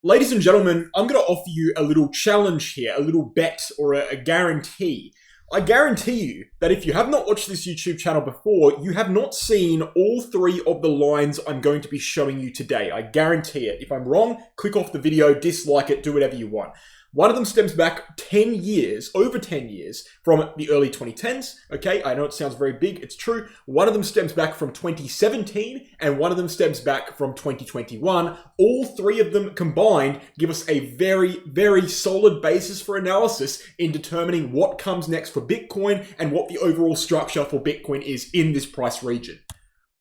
Ladies and gentlemen, I'm going to offer you a little challenge here, a little bet or a guarantee. I guarantee you that if you have not watched this YouTube channel before, you have not seen all three of the lines I'm going to be showing you today. I guarantee it. If I'm wrong, click off the video, dislike it, do whatever you want. One of them stems back 10 years, over 10 years, from the early 2010s. Okay, I know it sounds very big, it's true. One of them stems back from 2017, and one of them stems back from 2021. All three of them combined give us a very, very solid basis for analysis in determining what comes next for Bitcoin and what the overall structure for Bitcoin is in this price region.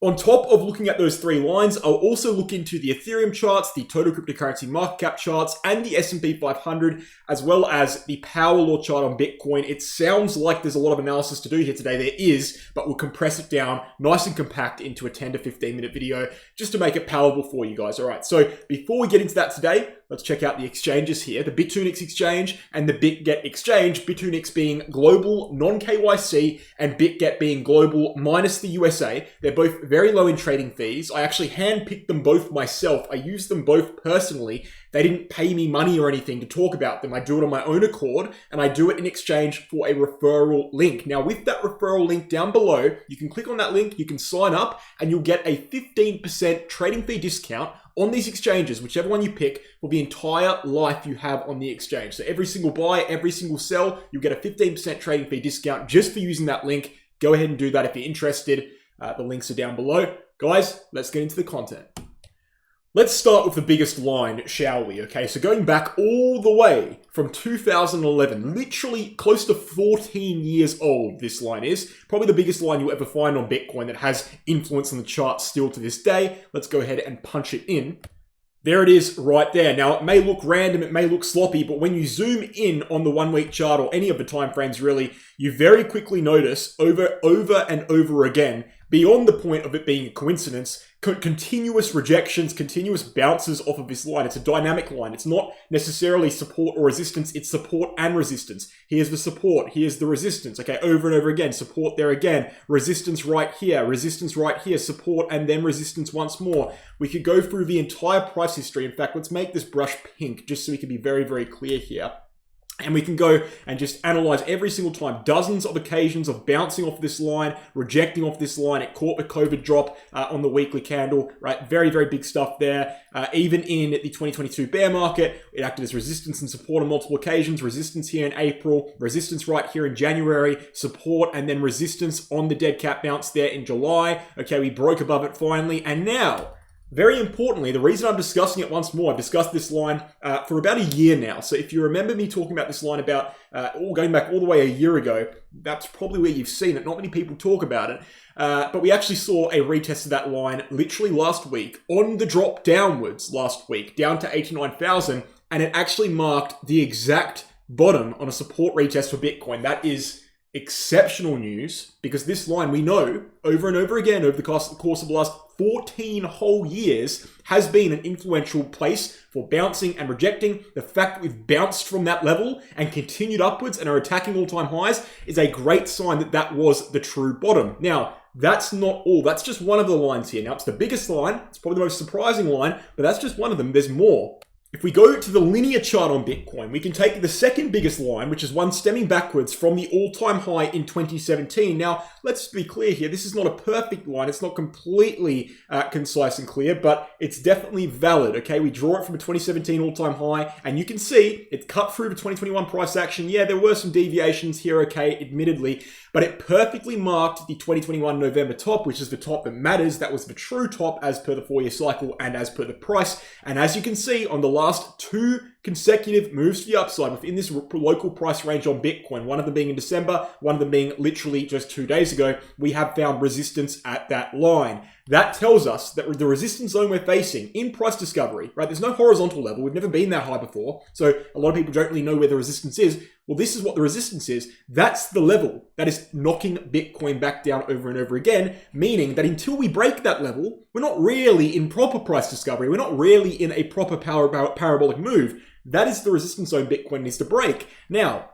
On top of looking at those three lines, I'll also look into the Ethereum charts, the total cryptocurrency market cap charts, and the S&P 500, as well as the power law chart on Bitcoin. It sounds like there's a lot of analysis to do here today. There is, but we'll compress it down nice and compact into a 10 to 15 minute video just to make it palatable for you guys. All right, so before we get into that today, let's check out the exchanges here. The Bitunix exchange and the BitGet exchange, Bitunix being global, non-KYC, and BitGet being global minus the USA. They're both very low in trading fees. I actually handpicked them both myself. I use them both personally. They didn't pay me money or anything to talk about them. I do it on my own accord, and I do it in exchange for a referral link. Now, with that referral link down below, you can click on that link, you can sign up, and you'll get a 15% trading fee discount on these exchanges, whichever one you pick, for the entire life you have on the exchange. So every single buy, every single sell, you'll get a 15% trading fee discount just for using that link. Go ahead and do that if you're interested. The links are down below. Guys, let's get into the content. Let's start with the biggest line, shall we? Okay, so going back all the way from 2011, literally close to 14 years old, this line is. Probably the biggest line you'll ever find on Bitcoin that has influence on the chart still to this day. Let's go ahead and punch it in. There it is right there. Now, it may look random, it may look sloppy, but when you zoom in on the 1 week chart or any of the time frames really, you very quickly notice over and over again, beyond the point of it being a coincidence, continuous rejections, continuous bounces off of this line. It's a dynamic line. It's not necessarily support or resistance. It's support and resistance. Here's the support. Here's the resistance. Okay, over and over again. Support there again. Resistance right here. Support and then resistance once more. We could go through the entire price history. In fact, let's make this brush pink just so we can be very, very clear here. And we can go and just analyze every single time, dozens of occasions of bouncing off this line, rejecting off this line. It caught the COVID drop on the weekly candle, right? Very, very big stuff there. Even in the 2022 bear market, it acted as resistance and support on multiple occasions. Resistance here in April, resistance right here in January, support, and then resistance on the dead cat bounce there in July. Okay, we broke above it finally. And now, very importantly, the reason I'm discussing it once more, I've discussed this line for about a year now. So if you remember me talking about this line about going back all the way a year ago, that's probably where you've seen it. Not many people talk about it. But we actually saw a retest of that line literally last week on the drop downwards last week, down to 89,000. And it actually marked the exact bottom on a support retest for Bitcoin. That is exceptional news, because this line, we know over and over again over the course of the last 14 whole years, has been an influential place for bouncing and rejecting. The fact that we've bounced from that level and continued upwards and are attacking all-time highs is a great sign that that was the true bottom. Now, that's not all. That's just one of the lines here. Now, it's the biggest line. It's probably the most surprising line, but that's just one of them. There's more. If we go to the linear chart on Bitcoin, we can take the second biggest line, which is one stemming backwards from the all-time high in 2017. Now, let's be clear here. This is not a perfect line. It's not completely concise and clear, but it's definitely valid, okay? We draw it from a 2017 all-time high, and you can see it cut through the 2021 price action. Yeah, there were some deviations here, okay, admittedly, but it perfectly marked the 2021 November top, which is the top that matters. That was the true top as per the 4-year cycle and as per the price. And as you can see on the last two consecutive moves to the upside within this local price range on Bitcoin, one of them being in December, one of them being literally just 2 days ago, we have found resistance at that line. That tells us that the resistance zone we're facing in price discovery, right? There's no horizontal level. We've never been that high before. So a lot of people don't really know where the resistance is. Well, this is what the resistance is. That's the level that is knocking Bitcoin back down over and over again, meaning that until we break that level, we're not really in proper price discovery. We're not really in a proper parabolic move. That is the resistance zone Bitcoin needs to break. Now,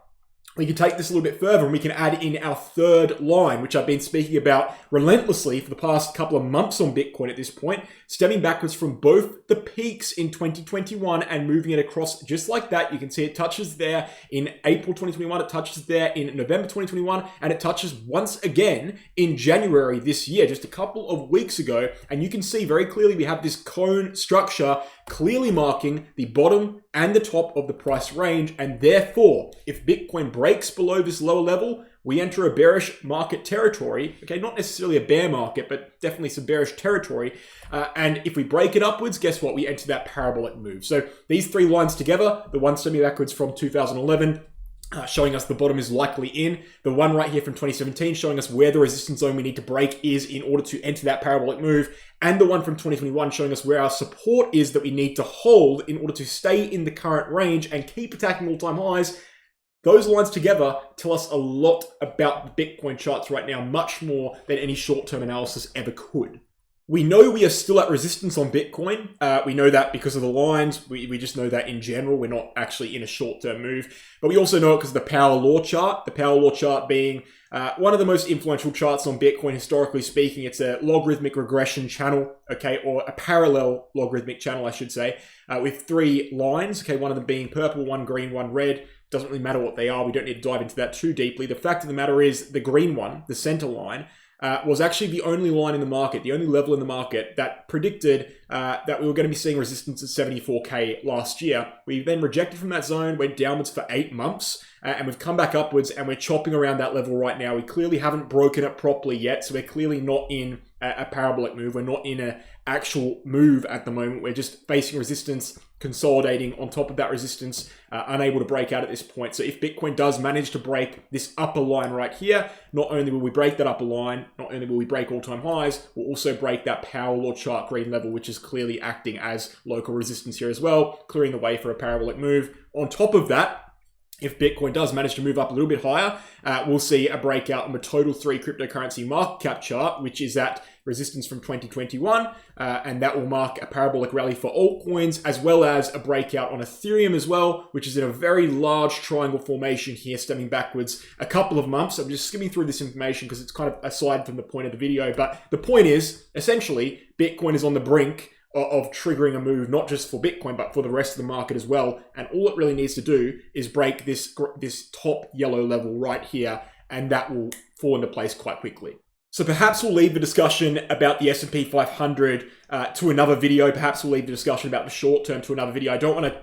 we can take this a little bit further and we can add in our third line, which I've been speaking about relentlessly for the past couple of months on Bitcoin at this point, stemming backwards from both the peaks in 2021 and moving it across just like that. You can see it touches there in April 2021, it touches there in November 2021, and it touches once again in January this year, just a couple of weeks ago. And you can see very clearly we have this cone structure clearly marking the bottom and the top of the price range. And therefore, if Bitcoin breaks below this lower level, we enter a bearish market territory. Okay, not necessarily a bear market, but definitely some bearish territory. And if we break it upwards, guess what? We enter that parabolic move. So these three lines together, the one semi backwards from 2011, showing us the bottom is likely in. The one right here from 2017 showing us where the resistance zone we need to break is in order to enter that parabolic move. And the one from 2021 showing us where our support is that we need to hold in order to stay in the current range and keep attacking all-time highs. Those lines together tell us a lot about the Bitcoin charts right now, much more than any short-term analysis ever could. We know we are still at resistance on Bitcoin. We know that because of the lines. We just know that in general. We're not actually in a short-term move. But we also know it because of the power law chart. The power law chart being one of the most influential charts on Bitcoin, historically speaking. It's a logarithmic regression channel, okay, or a parallel logarithmic channel, I should say, with three lines, okay, one of them being purple, one green, one red. Doesn't really matter what they are. We don't need to dive into that too deeply. The fact of the matter is the green one, the center line, was actually the only line in the market, the only level in the market that predicted that we were going to be seeing resistance at 74K last year. We then rejected from that zone, went downwards for 8 months, and we've come back upwards and we're chopping around that level right now. We clearly haven't broken it properly yet, so we're clearly not in a parabolic move. We're not in an actual move at the moment. We're just facing resistance, consolidating on top of that resistance, unable to break out at this point. So if Bitcoin does manage to break this upper line right here, not only will we break that upper line, not only will we break all-time highs, we'll also break that power law chart green level, which is clearly acting as local resistance here as well, clearing the way for a parabolic move. On top of that, if Bitcoin does manage to move up a little bit higher, we'll see a breakout on the total 3 cryptocurrency market cap chart, which is at resistance from 2021, and that will mark a parabolic rally for altcoins, as well as a breakout on Ethereum as well, which is in a very large triangle formation here, stemming backwards a couple of months. I'm just skimming through this information because it's kind of aside from the point of the video, but the point is, essentially, Bitcoin is on the brink of triggering a move, not just for Bitcoin, but for the rest of the market as well. And all it really needs to do is break this top yellow level right here, and that will fall into place quite quickly. So perhaps we'll leave the discussion about the S&P 500 to another video. Perhaps we'll leave the discussion about the short term to another video. I don't want to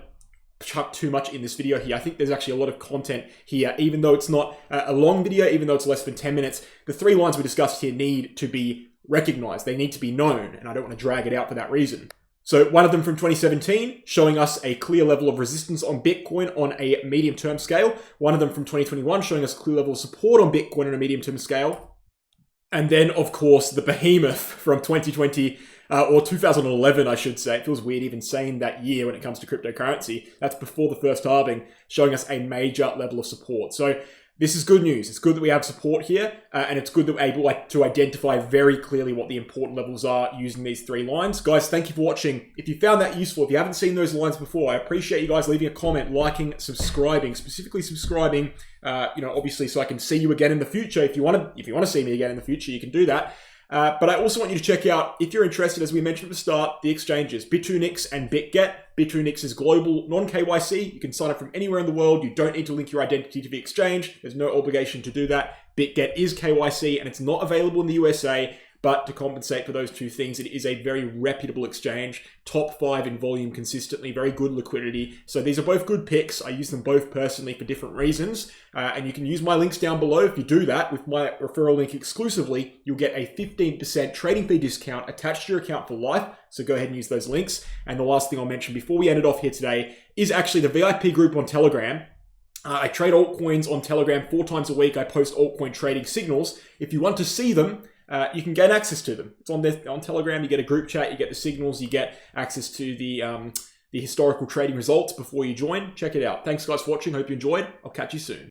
chuck too much in this video here. I think there's actually a lot of content here, even though it's not a long video, even though it's less than 10 minutes. The 3 lines we discussed here need to be recognized. They need to be known, and I don't want to drag it out for that reason. So one of them from 2017, showing us a clear level of resistance on Bitcoin on a medium-term scale. One of them from 2021, showing us a clear level of support on Bitcoin on a medium-term scale. And then, of course, the behemoth from 2020, or 2011, I should say. It feels weird even saying that year when it comes to cryptocurrency. That's before the first halving, showing us a major level of support. So this is good news. It's good that we have support here, and it's good that we're able to identify very clearly what the important levels are using these 3 lines. Guys, thank you for watching. If you found that useful, if you haven't seen those lines before, I appreciate you guys leaving a comment, liking, subscribing, specifically subscribing, obviously so I can see you again in the future. If you want to see me again in the future, you can do that. But I also want you to check out, if you're interested, as we mentioned at the start, the exchanges, Bit2Nix and BitGet. Bit2Nix is global, non-KYC. You can sign up from anywhere in the world. You don't need to link your identity to the exchange. There's no obligation to do that. BitGet is KYC, and it's not available in the USA. But to compensate for those 2 things, it is a very reputable exchange, top 5 in volume consistently, very good liquidity. So these are both good picks. I use them both personally for different reasons. And you can use my links down below. If you do that with my referral link exclusively, you'll get a 15% trading fee discount attached to your account for life. So go ahead and use those links. And the last thing I'll mention before we end it off here today is actually the VIP group on Telegram. I trade altcoins on Telegram 4 times a week. I post altcoin trading signals. If you want to see them, you can gain access to them. It's on Telegram. You get a group chat. You get the signals. You get access to the historical trading results before you join. Check it out. Thanks, guys, for watching. Hope you enjoyed. I'll catch you soon.